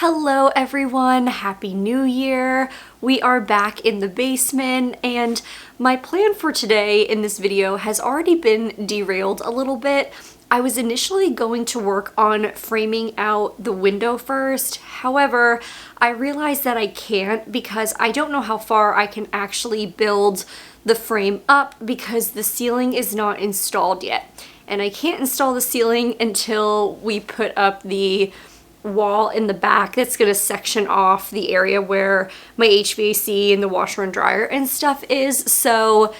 Hello everyone, Happy New Year! We are back in the basement and my plan for today in this video has already been derailed a little bit. I was initially going to work on framing out the window first, however, I realized that I can't because I don't know how far I can actually build the frame up because the ceiling is not installed yet. And I can't install the ceiling until we put up the wall in the back that's going to section off the area where my HVAC and the washer and dryer and stuff is. So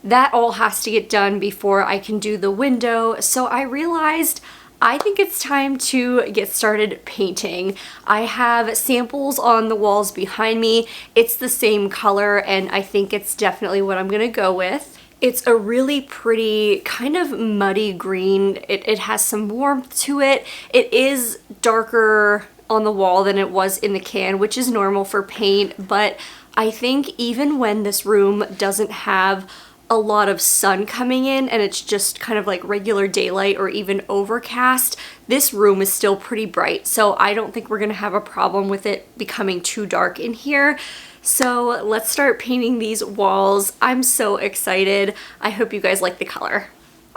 that all has to get done before I can do the window. So I realized I think it's time to get started painting. I have samples on the walls behind me. It's the same color and I think it's definitely what I'm going to go with. It's a really pretty kind of muddy green. It has some warmth to it. It is darker on the wall than it was in the can, which is normal for paint, but I think even when this room doesn't have a lot of sun coming in and it's just kind of like regular daylight or even overcast, this room is still pretty bright. So I don't think we're gonna have a problem with it becoming too dark in here. So let's start painting these walls. I'm so excited. I hope you guys like the color.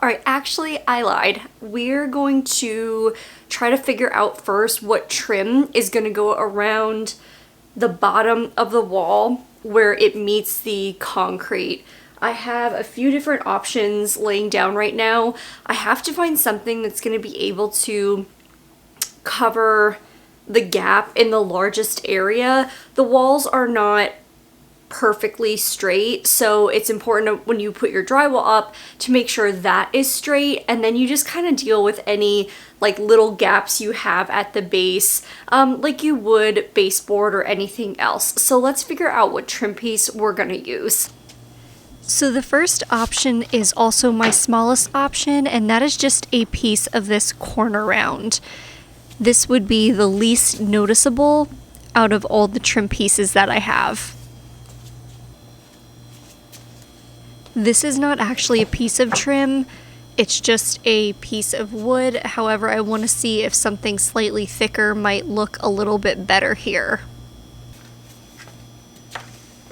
All right, actually I lied. We're going to try to figure out first what trim is gonna go around the bottom of the wall where it meets the concrete. I have a few different options laying down right now. I have to find something that's gonna be able to cover the gap in the largest area. The walls are not perfectly straight, so it's important when you put your drywall up to make sure that is straight, and then you just kind of deal with any like little gaps you have at the base like you would baseboard or anything else. So let's figure out what trim piece we're gonna use. So the first option is also my smallest option, and that is just a piece of this corner round. This would be the least noticeable out of all the trim pieces that I have. This is not actually a piece of trim, it's just a piece of wood. However, I want to see if something slightly thicker might look a little bit better here.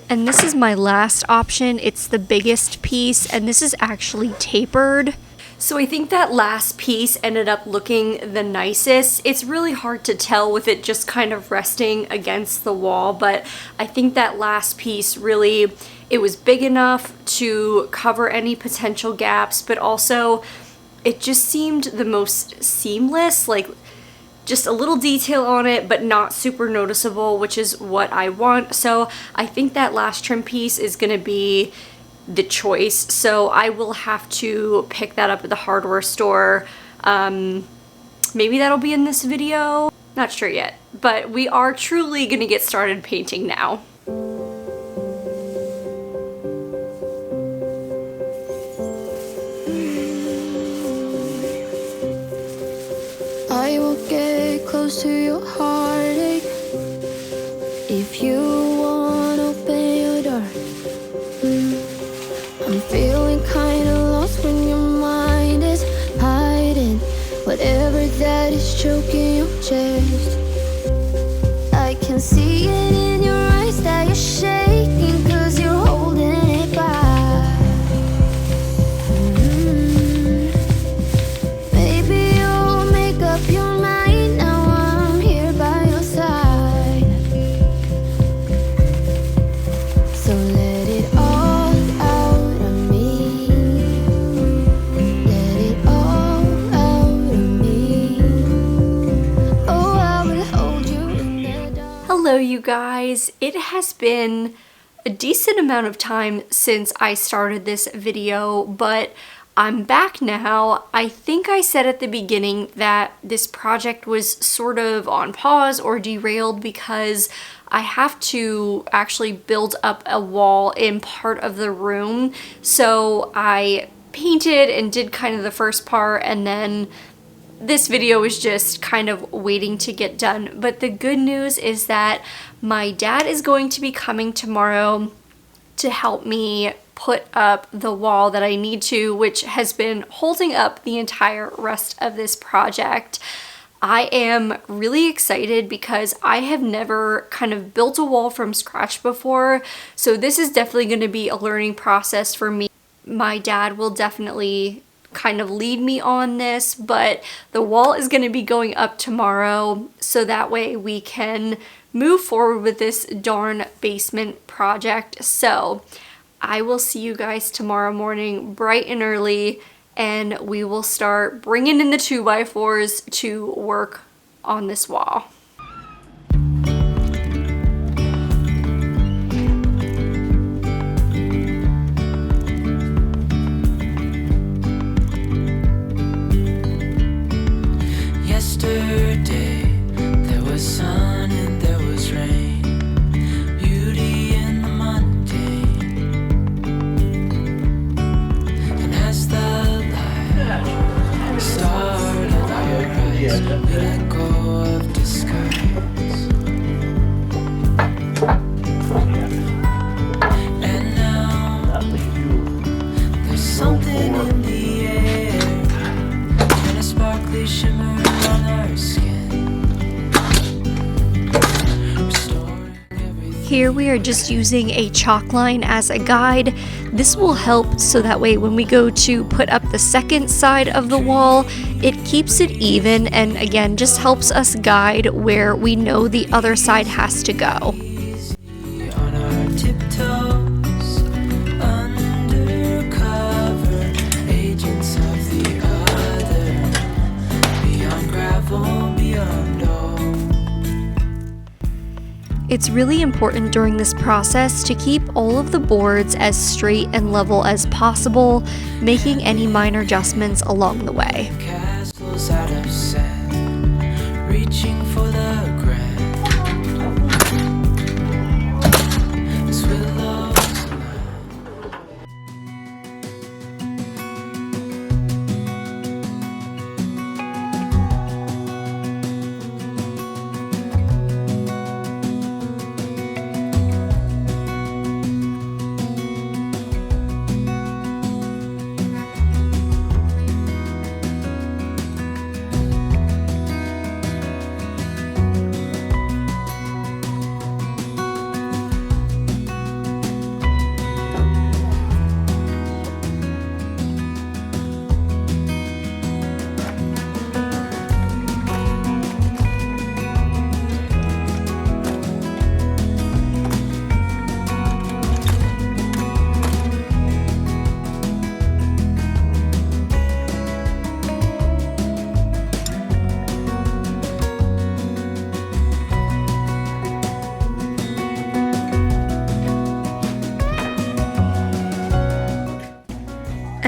And this is my last option. It's the biggest piece, and this is actually tapered. So I think that last piece ended up looking the nicest. It's really hard to tell with it just kind of resting against the wall, but I think that last piece really, it was big enough to cover any potential gaps, but also it just seemed the most seamless, like just a little detail on it, but not super noticeable, which is what I want. So I think that last trim piece is gonna be the choice. So I will have to pick that up at the hardware store. Maybe that'll be in this video. Not sure yet, but we are truly gonna get started painting now. I will get close to your heartache if you wanna open your door. I'm feeling kinda lost when your mind is hiding whatever that is choking your chest. I can see it in your eyes that you're shaking 'cause you're holding it back. Maybe you'll make up your mind now I'm here by your side. So let it all out of me. Let it all out of me. Oh, I will hold you in the dark. Hello you guys, it has been a decent amount of time since I started this video, but I'm back now. I think I said at the beginning that this project was sort of on pause or derailed because I have to actually build up a wall in part of the room. So I painted and did kind of the first part, and then this video is just kind of waiting to get done. But the good news is that my dad is going to be coming tomorrow to help me put up the wall that I need to, which has been holding up the entire rest of this project. I am really excited because I have never kind of built a wall from scratch before, so this is definitely going to be a learning process for me. My dad will definitely kind of lead me on this, but the wall is going to be going up tomorrow, so that way we can move forward with this darn basement project. So I will see you guys tomorrow morning bright and early, and we will start bringing in the 2x4s to work on this wall. Yesterday there was sun and there was rain, beauty in the mundane. And as the light started to rise, we let go of disguise. And now there's something in the air, and a sparkly shimmer on our skin. Here we are just using a chalk line as a guide. This will help so that way when we go to put up the second side of the wall, it keeps it even, and again just helps us guide where we know the other side has to go. On our tiptoes, undercover agents of the other, beyond gravel, beyond all. It's really important during this process to keep all of the boards as straight and level as possible, making any minor adjustments along the way. Castles out of sand, reaching for the grand. As willows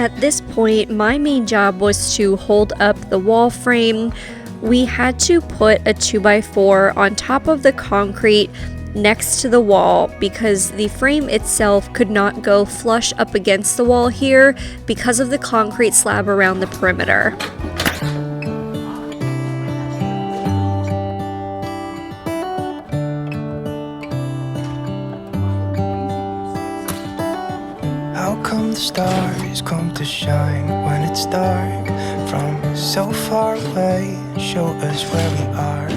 At this point, my main job was to hold up the wall frame. We had to put a 2x4 on top of the concrete next to the wall because the frame itself could not go flush up against the wall here because of the concrete slab around the perimeter. How come the stars come to shine when it's dark from so far away? Show us where we are.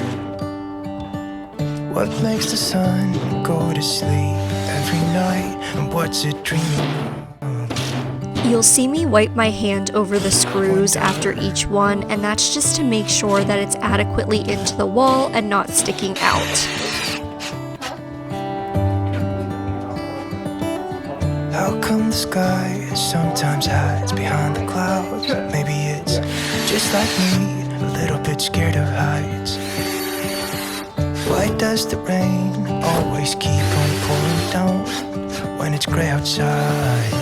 What makes the sun go to sleep every night, and what's it dreaming of? You'll see me wipe my hand over the screws after each one, and that's just to make sure that it's adequately into the wall and not sticking out. How come the sky sometimes hides behind the clouds? Maybe it's just like me, a little bit scared of heights. Why does the rain always keep on pouring down when it's gray outside?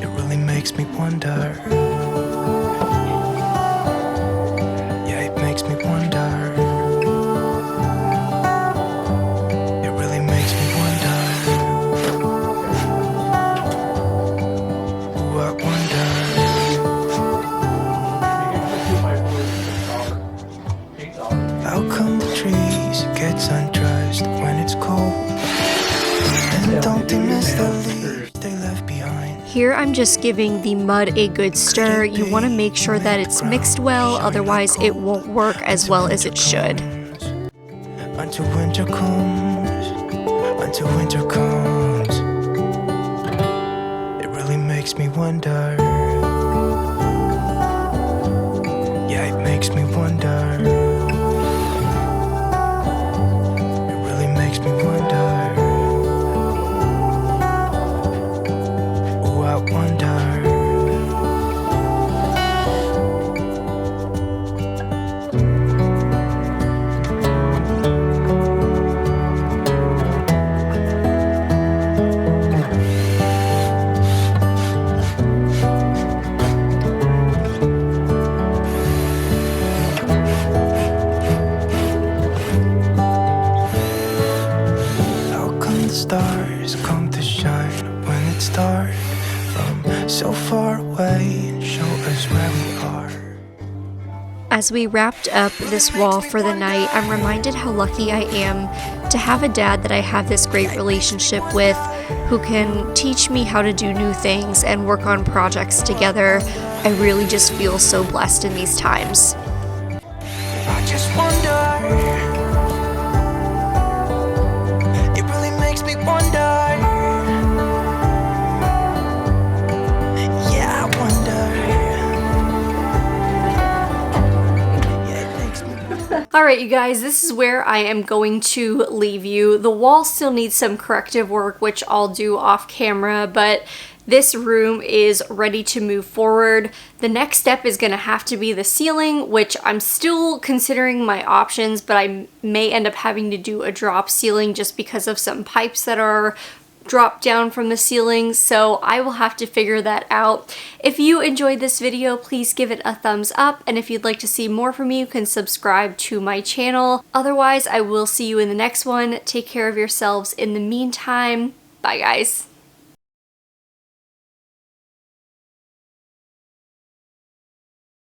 It really makes me wonder. Yeah, it makes me wonder. It really makes me wonder. Ooh, I wonder. How come the trees get undressed when it's cold? And don't they miss the leaves they left behind? Here I'm just giving the mud a good stir. You want to make sure that it's mixed well, otherwise it won't work as well as it should. Until winter comes, until winter comes, it really makes me wonder. Yeah, it makes me wonder. It really makes me wonder. Oh, I wonder. Stars come to shine when it's dark from so far away and show us where we are. As we wrapped up this wall for the night, I'm reminded how lucky I am to have a dad that I have this great relationship with, who can teach me how to do new things and work on projects together. I really just feel so blessed in these times. I just wonder. Alright you guys, this is where I am going to leave you. The wall still needs some corrective work, which I'll do off camera, but this room is ready to move forward. The next step is going to have to be the ceiling, which I'm still considering my options, but I may end up having to do a drop ceiling just because of some pipes that are drop down from the ceiling, so I will have to figure that out. If you enjoyed this video, please give it a thumbs up, and if you'd like to see more from me, you can subscribe to my channel. Otherwise, I will see you in the next one. Take care of yourselves in the meantime. Bye guys.